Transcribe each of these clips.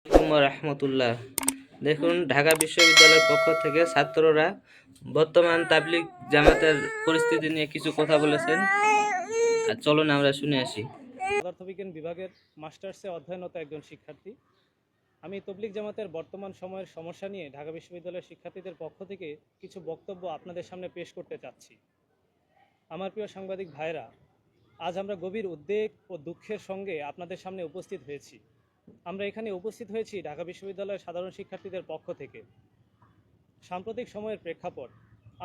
রহমতুল্লাহ। দেখুন, ঢাকা বিশ্ববিদ্যালয়ের পক্ষ থেকে ছাত্ররা বর্তমান তাবলিগ জামাতের পরিস্থিতি নিয়ে কিছু কথা বলেছেন। আর চলুন আমরা শুনে আসি। পদার্থবিজ্ঞান বিভাগের মাস্টার্সে অধ্যয়নরত একজন শিক্ষার্থী। আমি তবলিগ জামাতের বর্তমান সময়ের সমস্যা নিয়ে ঢাকা বিশ্ববিদ্যালয়ের শিক্ষার্থীদের পক্ষ থেকে কিছু বক্তব্য আপনাদের সামনে পেশ করতে চাচ্ছি। আমার প্রিয় সাংবাদিক ভাইরা, আজ আমরা গভীর উদ্বেগ ও দুঃখের সঙ্গে আপনাদের সামনে উপস্থিত হয়েছি। আমরা এখানে উপস্থিত হয়েছি ঢাকা বিশ্ববিদ্যালয়ের সাধারণ শিক্ষার্থীদের পক্ষ থেকে। সাম্প্রতিক সময়ের প্রেক্ষাপট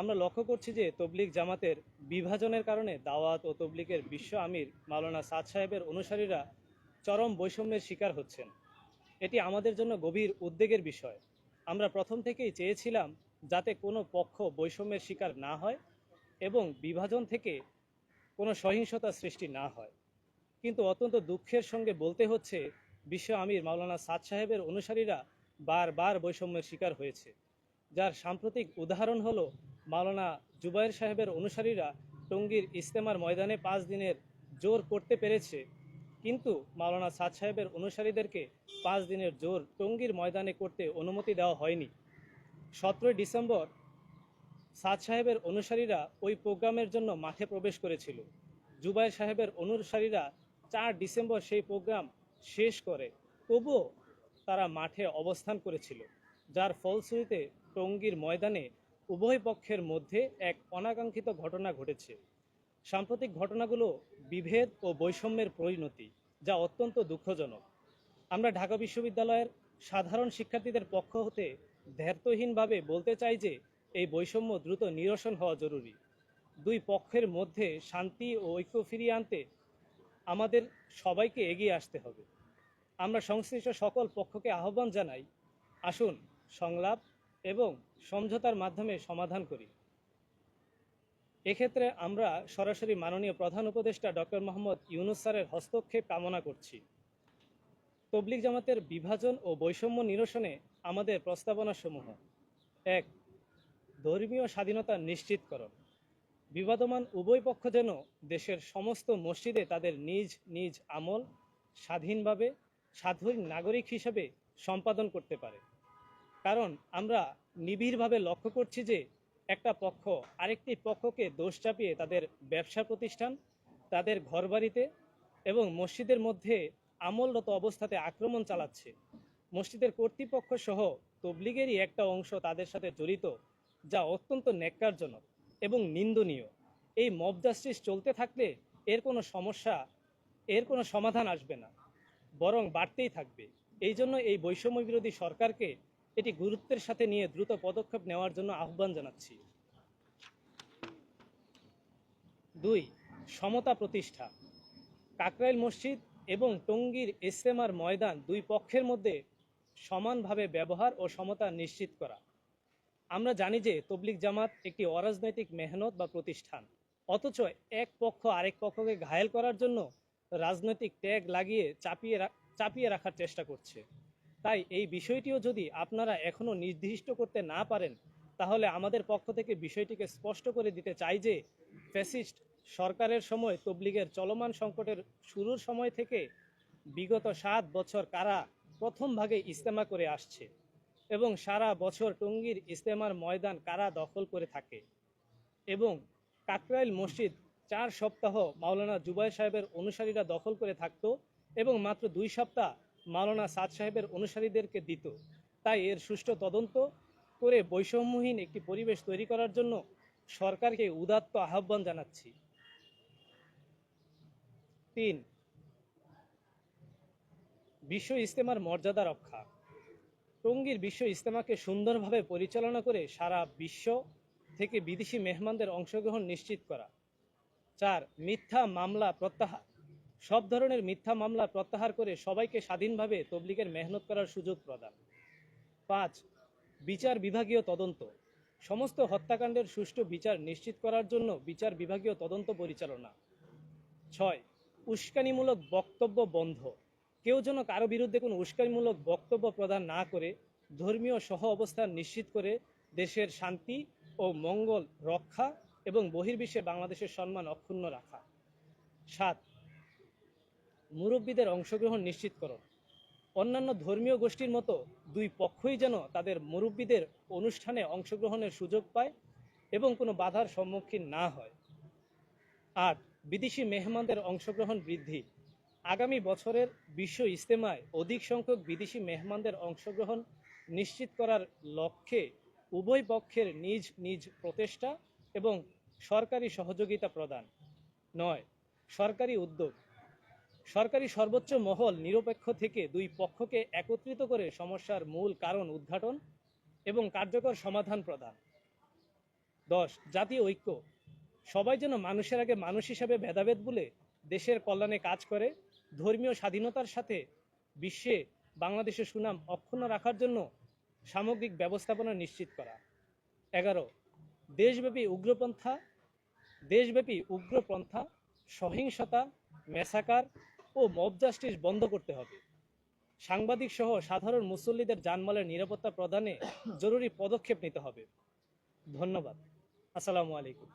আমরা লক্ষ্য করছি যে তবলিগ জামাতের বিভাজনের কারণে দাওয়াত ও তবলিগের বিশ্ব আমির মাওলানা সাদ সাহেবের অনুসারীরা চরম বৈষম্যের শিকার হচ্ছেন। এটি আমাদের জন্য গভীর উদ্বেগের বিষয়। আমরা প্রথম থেকেই চেয়েছিলাম যাতে কোনো পক্ষ বৈষম্যের শিকার না হয় এবং বিভাজন থেকে কোনো সহিংসতা সৃষ্টি না হয়, কিন্তু অত্যন্ত দুঃখের সঙ্গে বলতে হচ্ছে বিশ্ব আমির মাওলানা সাদ সাহেবের অনুসারীরা বারবার বৈষম্যের শিকার হয়েছে, যার সাম্প্রতিক উদাহরণ হলো মাওলানা জুবায়ের সাহেবের অনুসারীরা টঙ্গীর ইজতেমার ময়দানে 5 দিনের জোর করতে পেরেছে, কিন্তু মাওলানা সাদ সাহেবের অনুসারীদেরকে 5 দিনের জোর টঙ্গীর ময়দানে করতে অনুমতি দেওয়া হয়নি। 17 ডিসেম্বর সাদ সাহেবের অনুসারীরা ওই প্রোগ্রামের জন্য মাঠে প্রবেশ করেছিল। জুবায়ের সাহেবের অনুসারীরা 4 ডিসেম্বর সেই প্রোগ্রাম শেষ করে, তবুও তারা মাঠে অবস্থান করেছিল, যার ফলশ্রুতিতে টঙ্গীর ময়দানে উভয় পক্ষের মধ্যে এক অনাকাঙ্ক্ষিত ঘটনা ঘটেছে। সাম্প্রতিক ঘটনাগুলো বিভেদ ও বৈষম্যের পরিণতি, যা অত্যন্ত দুঃখজনক। আমরা ঢাকা বিশ্ববিদ্যালয়ের সাধারণ শিক্ষার্থীদের পক্ষ হতে দ্ব্যর্থহীনভাবে বলতে চাই যে এই বৈষম্য দ্রুত নিরসন হওয়া জরুরি। দুই পক্ষের মধ্যে শান্তি ও ঐক্য ফিরিয়ে আনতে আমাদের সবাইকে এগিয়ে আসতে হবে। আমরা সংশ্লিষ্ট সকল পক্ষকে আহ্বান জানাই, আসুন সংলাপ এবং সমঝোতার মাধ্যমে সমাধান করি। এক্ষেত্রে আমরা সরাসরি মাননীয় প্রধান উপদেষ্টা ডক্টর মোহাম্মদ ইউনূস স্যারের হস্তক্ষেপ কামনা করছি। তবলিগ জামাতের বিভাজন ও বৈষম্য নিরসনে আমাদের প্রস্তাবনাসমূহ: 1. ধর্মীয় স্বাধীনতা নিশ্চিতকরণ। বিবাদমান উভয় পক্ষ যেন দেশের সমস্ত মসজিদে তাদের নিজ নিজ আমল স্বাধীনভাবে স্বাধীন নাগরিক হিসেবে সম্পাদন করতে পারে। কারণ আমরা নিবিড়ভাবে লক্ষ্য করছি যে একটা পক্ষ আরেকটি পক্ষকে দোষ চাপিয়ে তাদের ব্যবসা প্রতিষ্ঠান, তাদের ঘরবাড়িতে এবং মসজিদের মধ্যে আমলরত অবস্থাতে আক্রমণ চালাচ্ছে। মসজিদের কর্তৃপক্ষ সহ তবলিগেরই একটা অংশ তাদের সাথে জড়িত, যা অত্যন্ত ন্যাক্কারজনক এবং নিন্দনীয়। এই মব জাস্টিস চলতে থাকলে এর কোনো সমাধান আসবে না, বরং বাড়তেই থাকবে। এই জন্য এই বৈষম্য বিরোধী সরকারকে এটি গুরুত্বের সাথে নিয়ে দ্রুত পদক্ষেপ নেওয়ার জন্য আহ্বান জানাচ্ছি। 2. সমতা প্রতিষ্ঠা। কাকরাইল মসজিদ এবং টঙ্গীর ইজতেমার ময়দান দুই পক্ষের মধ্যে সমানভাবে ব্যবহার ও সমতা নিশ্চিত করা। আমরা জানি যে তবলিগ জামাত একটি অরাজনৈতিক মেহনত বা প্রতিষ্ঠান, অথচ এক পক্ষ আরেক পক্ষকে ঘায়েল করার জন্য রাজনৈতিক ট্যাগ লাগিয়ে চাপিয়ে রাখার চেষ্টা করছে। তাই এই বিষয়টিও যদি আপনারা এখনও নির্দিষ্ট করতে না পারেন, তাহলে আমাদের পক্ষ থেকে বিষয়টিকে স্পষ্ট করে দিতে চাই যে ফ্যাসিস্ট সরকারের সময় তবলিগের চলমান সংকটের শুরুর সময় থেকে বিগত 7 বছর কারা প্রথম ভাগে ইজতেমা করে আসছে এবং সারা বছর টঙ্গীর ইজতেমার ময়দান কারা দখল করে থাকে, এবং কাকরাইল মসজিদ 4 সপ্তাহ মাওলানা জুবায়ের সাহেবের অনুসারীরা দখল করে থাকতো এবং মাত্র 2 সপ্তাহ মাওলানা সাদ সাহেবের অনুসারীদেরকে দিত। তাই এর সুষ্ঠু তদন্ত করে বৈষম্যহীন একটি পরিবেশ তৈরি করার জন্য সরকারকে উদাত্ত আহ্বান জানাচ্ছি। 3. বিশ্ব ইজতেমার মর্যাদা রক্ষা। টঙ্গীর বিশ্ব ইজতেমাকে সুন্দরভাবে পরিচালনা করে সারা বিশ্ব থেকে বিদেশি মেহমানদের অংশগ্রহণ নিশ্চিত করা। 4. মিথ্যা মামলা প্রত্যাহার। সব ধরনের মিথ্যা মামলা প্রত্যাহার করে সবাইকে স্বাধীনভাবে তবলিগের মেহনত করার সুযোগ প্রদান। 5. বিচার বিভাগীয় তদন্ত। সমস্ত হত্যাকাণ্ডের সুষ্ঠু বিচার নিশ্চিত করার জন্য বিচার বিভাগীয় তদন্ত পরিচালনা। 6. উস্কানিমূলক বক্তব্য বন্ধ। কেউ যেন কারো বিরুদ্ধে কোনো উস্কানিমূলক বক্তব্য প্রদান না করে ধর্মীয় সহ অবস্থান নিশ্চিত করে দেশের শান্তি ও মঙ্গল রক্ষা এবং বহির্বিশ্বে বাংলাদেশের সম্মান অক্ষুণ্ণ রাখা। 7. মুরব্বীদের অংশগ্রহণ নিশ্চিতকরণ। অন্যান্য ধর্মীয় গোষ্ঠীর মতো দুই পক্ষই যেন তাদের মুরব্বীদের অনুষ্ঠানে অংশগ্রহণের সুযোগ পায় এবং কোনো বাধার সম্মুখীন না হয়। ৮. বিদেশি মেহমানদের অংশগ্রহণ বৃদ্ধি। আগামী বছরের বিশ্ব ইজতেমায় অধিক সংখ্যক বিদেশি মেহমানদের অংশগ্রহণ নিশ্চিত করার লক্ষ্যে উভয় পক্ষের নিজ নিজ প্রচেষ্টা এবং সরকারি সহযোগিতা প্রদান। ৯. সরকারি উদ্যোগ। সরকারি সর্বোচ্চ মহল নিরপেক্ষ থেকে দুই পক্ষকে একত্রিত করে সমস্যার মূল কারণ উদ্ঘাটন এবং কার্যকর সমাধান প্রদান। ১০. জাতীয় ঐক্য। সবাই যেন মানুষের আগে মানুষ হিসাবে ভেদাভেদ ভুলে দেশের কল্যাণে কাজ করে ধর্মীয় স্বাধীনতার সাথে বিশ্বে বাংলাদেশের সুনাম অক্ষুণ্ণ রাখার জন্য সামগ্রিক ব্যবস্থাপনা নিশ্চিত করা। ১১. দেশব্যাপী উগ্রপন্থা, সহিংসতা, মেসাকার ও মব জাস্টিস বন্ধ করতে হবে। সাংবাদিক সহ সাধারণ মুসল্লিদের জানমালের নিরাপত্তা প্রদানে জরুরি পদক্ষেপ নিতে হবে। ধন্যবাদ। আসসালামু আলাইকুম।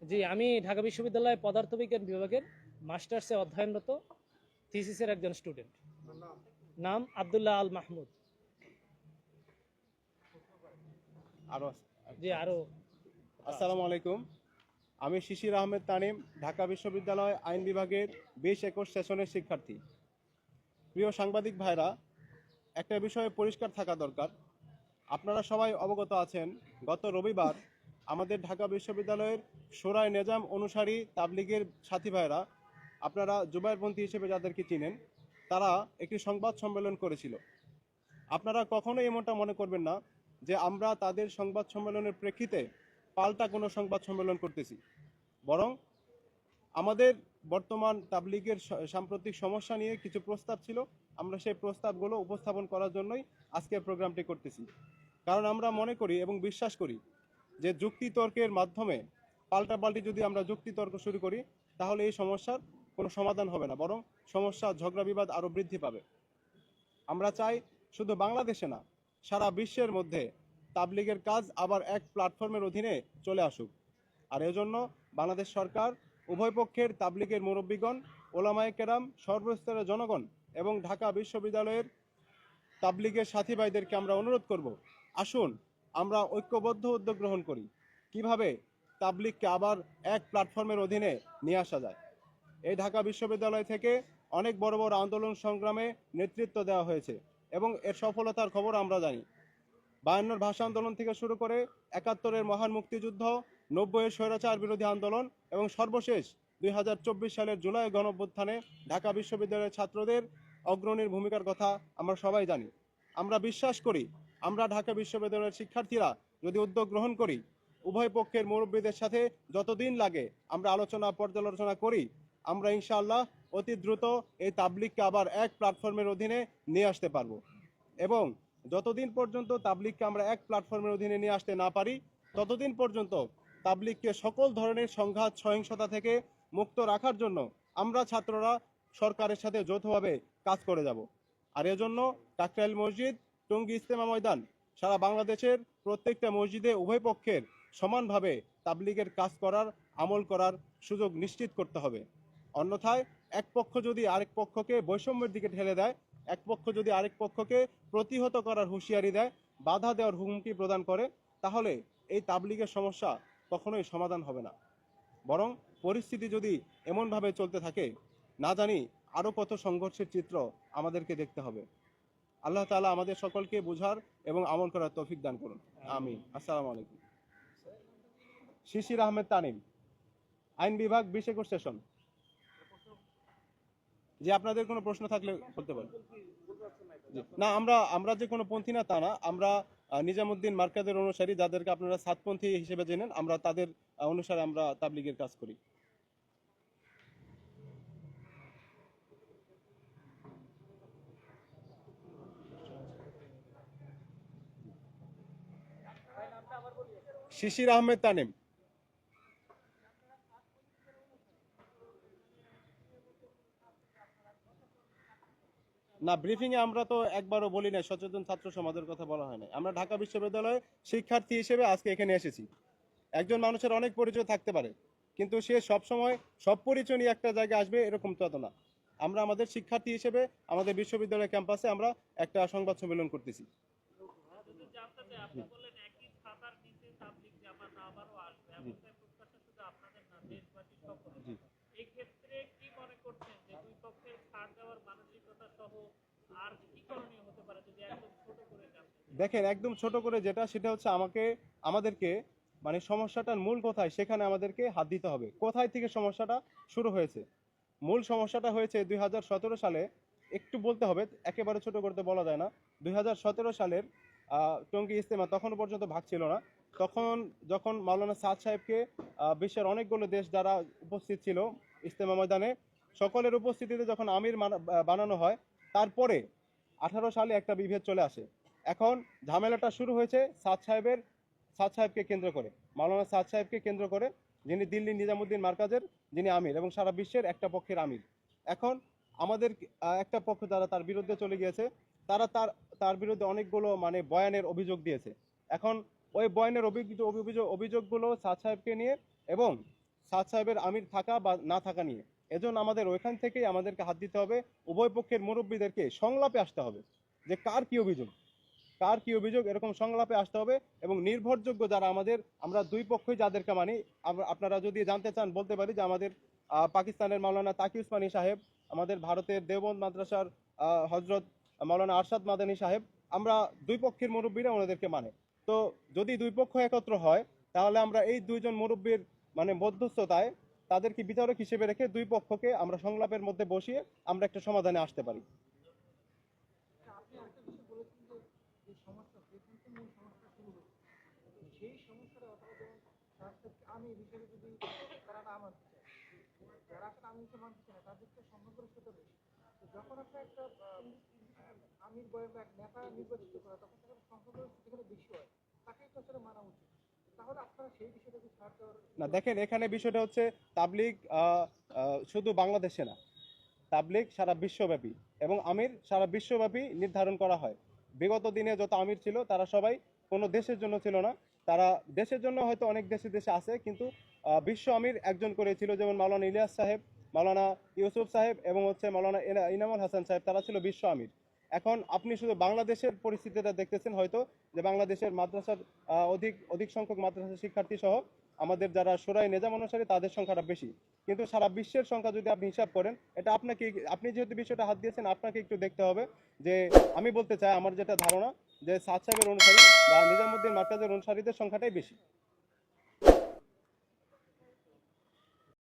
জি, আমি ঢাকা বিশ্ববিদ্যালয় পদার্থবিজ্ঞান বিভাগের মাস্টার্সে অধ্যয়নরত থিসিসের একজন স্টুডেন্ট। নাম আব্দুল্লাহ আল মাহমুদ। আরো আসসালামু আলাইকুম। আমি শিশির আহমেদ তানিম, ঢাকা বিশ্ববিদ্যালয় আইন বিভাগের 20-21 সেশনের শিক্ষার্থী। প্রিয় সাংবাদিক ভাইরা, একটা বিষয়ে পরিষ্কার থাকা দরকার। আপনারা সবাই অবগত আছেন, গত রবিবার আমাদের ঢাকা বিশ্ববিদ্যালয়ের শোরায় নেজাম অনুসারী তাবলিগের সাথী ভাইরা, আপনারা জুবাইরপন্থী হিসেবে যাদেরকে চিনেন, তারা একটি সংবাদ সম্মেলন করেছিল। আপনারা কখনোই এমনটা মনে করবেন না যে আমরা তাদের সংবাদ সম্মেলনের প্রেক্ষিতে পাল্টা কোনো সংবাদ সম্মেলন করতেছি, বরং আমাদের বর্তমান তাবলিগের সাম্প্রতিক সমস্যা নিয়ে কিছু প্রস্তাব ছিল। আমরা সেই প্রস্তাবগুলো উপস্থাপন করার জন্যই আজকে প্রোগ্রামটি করতেছি। কারণ আমরা মনে করি এবং বিশ্বাস করি যে যুক্তিতর্কের মাধ্যমে পাল্টাপাল্টি যদি আমরা যুক্তিতর্ক শুরু করি, তাহলে এই সমস্যার কোনো সমাধান হবে না, বরং সমস্যা, ঝগড়া বিবাদ আরও বৃদ্ধি পাবে। আমরা চাই শুধু বাংলাদেশে না, সারা বিশ্বের মধ্যে তাবলিগের কাজ আবার এক প্ল্যাটফর্মের অধীনে চলে আসুক। আর এজন্য বাংলাদেশ সরকার, উভয় পক্ষের তাবলিগের মুরব্বীগণ, ওলামায়ে কেরাম, সর্বস্তরের জনগণ এবং ঢাকা বিশ্ববিদ্যালয়ের তাবলিগের সাথী ভাইদেরকে আমরা অনুরোধ করব, আসুন আমরা ঐক্যবদ্ধ উদ্যোগ গ্রহণ করি কিভাবে তাবলিগকে আবার এক প্ল্যাটফর্মের অধীনে নিয়ে আসা যায়। এই ঢাকা বিশ্ববিদ্যালয় থেকে অনেক বড় বড় আন্দোলন সংগ্রামে নেতৃত্ব দেওয়া হয়েছে এবং এর সফলতার খবর আমরা জানি। 52 ভাষা আন্দোলন থেকে শুরু করে 71-এর মহান মুক্তিযুদ্ধ, 90-এর স্বৈরাচার বিরোধী আন্দোলন এবং সর্বশেষ 2024 সালের জুলাই গণঅভ্যুত্থানে ঢাকা বিশ্ববিদ্যালয়ের ছাত্রদের অগ্রণীর ভূমিকার কথা আমরা সবাই জানি। আমরা বিশ্বাস করি, আমরা ঢাকা বিশ্ববিদ্যালয়ের শিক্ষার্থীরা যদি উদ্যোগ গ্রহণ করি, উভয় পক্ষের মুরব্বীদের সাথে যতদিন লাগে আমরা আলোচনা পর্যালোচনা করি, আমরা ইনশাআল্লাহ অতি দ্রুত এই তাবলিগকে আবার এক প্ল্যাটফর্মের অধীনে নিয়ে আসতে পারবো। এবং যতদিন পর্যন্ত তাবলিগকে আমরা এক প্ল্যাটফর্মের অধীনে নিয়ে আসতে না পারি, ততদিন পর্যন্ত তাবলিগকে সকল ধরনের সংঘাত, সহিংসতা থেকে মুক্ত রাখার জন্য আমরা ছাত্ররা সরকারের সাথে যৌথভাবে কাজ করে যাব। আর এজন্য কাকরাইল মসজিদ, টঙ্গী ইজতেমা ময়দান, সারা বাংলাদেশের প্রত্যেকটা মসজিদে উভয় পক্ষের সমানভাবে তাবলিগের কাজ করার, আমল করার সুযোগ নিশ্চিত করতে হবে। অন্যথায় এক পক্ষ যদি আরেক পক্ষকে বৈষম্যের দিকে ঠেলে দেয়, এক পক্ষ যদি আরেক পক্ষকে প্রতিহত করার হুঁশিয়ারি দেয়, বাধা দেওয়ার হুমকি প্রদান করে, তাহলে এই তাবলিগের সমস্যা কখনোই সমাধান হবে না। বরং পরিস্থিতি যদি এমনভাবে চলতে থাকে, না জানি আরও কত সংঘর্ষের চিত্র আমাদেরকে দেখতে হবে। আল্লাহ তাআলা আমাদের সকলকে বুঝার এবং আমল করার তৌফিক দান করুন। আমিন। আসসালামু আলাইকুম। শিশির আহমেদ তানিম, আইন বিভাগ, 20-21 সেশন। যে আপনাদের কোনো প্রশ্ন থাকলে করতে পারেন। না, আমরা যে কোনো পন্থী না তা না, আমরা নিজামুদ্দিন মার্কাজের অনুসারী, যাদেরকে আপনারা সাতপন্থী হিসেবে জেনেন, আমরা তাদের অনুসারে আমরা তাবলিগের কাজ করি। শিশির আহমেদ তানিম। না, ব্রিফিংয়ে আমরা তো একবারও বলি না, সচেতন ছাত্র সমাজের কথা বলা হয় না। আমরা ঢাকা বিশ্ববিদ্যালয়ে শিক্ষার্থী হিসেবে আজকে এখানে এসেছি। একজন মানুষের অনেক পরিচয় থাকতে পারে, কিন্তু সে সব সময় সব পরিচয় নিয়ে একটা জায়গায় আসবে এরকম তো না। আমরা আমাদের শিক্ষার্থী হিসেবে আমাদের বিশ্ববিদ্যালয় ক্যাম্পাসে আমরা একটা সংবাদ সম্মেলন করতেছি। জি। দেখেন, একদম ছোট করে যেটা, সেটা হচ্ছে আমাদেরকে মানে সমস্যাটার মূল কোথায় সেখানে আমাদেরকে হাত দিতে হবে। কোথায় থেকে সমস্যাটা শুরু হয়েছে? মূল সমস্যাটা হয়েছে 2017 সালে। একটু বলতে হবে, একেবারে ছোট করতে বলা যায় না। 2017 সালের টঙ্গী ইজতেমা, তখন পর্যন্ত ভাগ ছিল না। তখন যখন মাওলানা সাদ সাহেবকে বিশ্বের অনেকগুলো দেশ যারা উপস্থিত ছিল ইজতেমা ময়দানে, সকলের উপস্থিতিতে যখন আমির বানানো হয়, তারপরে 18 সালে একটা বিভেদ চলে আসে। এখন ঝামেলাটা শুরু হয়েছে সাদ সাহেবকে কেন্দ্র করে, মাওলানা সাদ সাহেবকে কেন্দ্র করে, যিনি দিল্লি নিজামুদ্দিন মার্কাজের যিনি আমির এবং সারা বিশ্বের একটা পক্ষের আমির। এখন আমাদের একটা পক্ষ যারা তার বিরুদ্ধে চলে গিয়েছে, তারা তার বিরুদ্ধে অনেকগুলো মানে বয়ানের অভিযোগ দিয়েছে। এখন ওই বয়ানের অভিযোগগুলো সাদ সাহেবকে নিয়ে এবং সাদ সাহেবের আমির থাকা বা না থাকা নিয়ে। এজন্য আমাদের ওইখান থেকেই আমাদেরকে হাত দিতে হবে, উভয় পক্ষের মুরব্বীদেরকে সংলাপে আসতে হবে যে কার কি অভিযোগ, এরকম সংলাপে আসতে হবে। এবং নির্ভরযোগ্য যারা আমরা দুই পক্ষই যাদেরকে মানি, আপনারা যদি জানতে চান বলতে পারি যে আমাদের পাকিস্তানের মাওলানা তাকি উসমানী সাহেব, আমাদের ভারতের দেওবন্দ মাদ্রাসার হজরত মাওলানা আরশাদ মাদানী সাহেব, আমরা দুই পক্ষের মুরব্বীরা ওনাদেরকে মানে। তো যদি দুই পক্ষ একত্র হয়, তাহলে আমরা এই দুইজন মুরব্বীর মানে মধ্যস্থতায় তাদেরকে বিচারক হিসেবে রেখে দুই পক্ষকে আমরা সংলাপের মধ্যে বসিয়ে আমরা একটা সমাধানে আসতে পারি। না, দেখেন, এখানে বিষয়টা হচ্ছে তাবলিগ শুধু বাংলাদেশে না, তাবলিগ সারা বিশ্বব্যাপী এবং আমির সারা বিশ্বব্যাপী নির্ধারণ করা হয়। বিগত দিনে যত আমির ছিল তারা সবাই কোনো দেশের জন্য ছিল না, তারা দেশের জন্য হয়তো অনেক দেশে আছে, কিন্তু বিশ্ব আমির একজন করে ছিল, যেমন মাওলানা ইলিয়াস সাহেব, মাওলানা ইউসুফ সাহেব এবং হচ্ছে মাওলানা ইনামুল হাসান সাহেব, তারা ছিল বিশ্ব আমির। এখন আপনি শুধু বাংলাদেশের পরিস্থিতিটা দেখতেছেন হয়তো, যে বাংলাদেশের মাদ্রাসার অধিক সংখ্যক মাদ্রাসা শিক্ষার্থী সহ আমাদের যারা শোরাই নিজাম অনুসারী তাদের সংখ্যাটা বেশি, কিন্তু সারা বিশ্বের সংখ্যা যদি আপনি হিসাব করেন, এটা আপনি যেহেতু বিষয়টা হাত দিয়েছেন, আপনাকে একটু দেখতে হবে যে আমি বলতে চাই আমার যেটা ধারণা যে সাদ সাহেবের অনুসারী বা নিজামুদ্দিন মার্কাজের অনুসারীদের সংখ্যাটাই বেশি।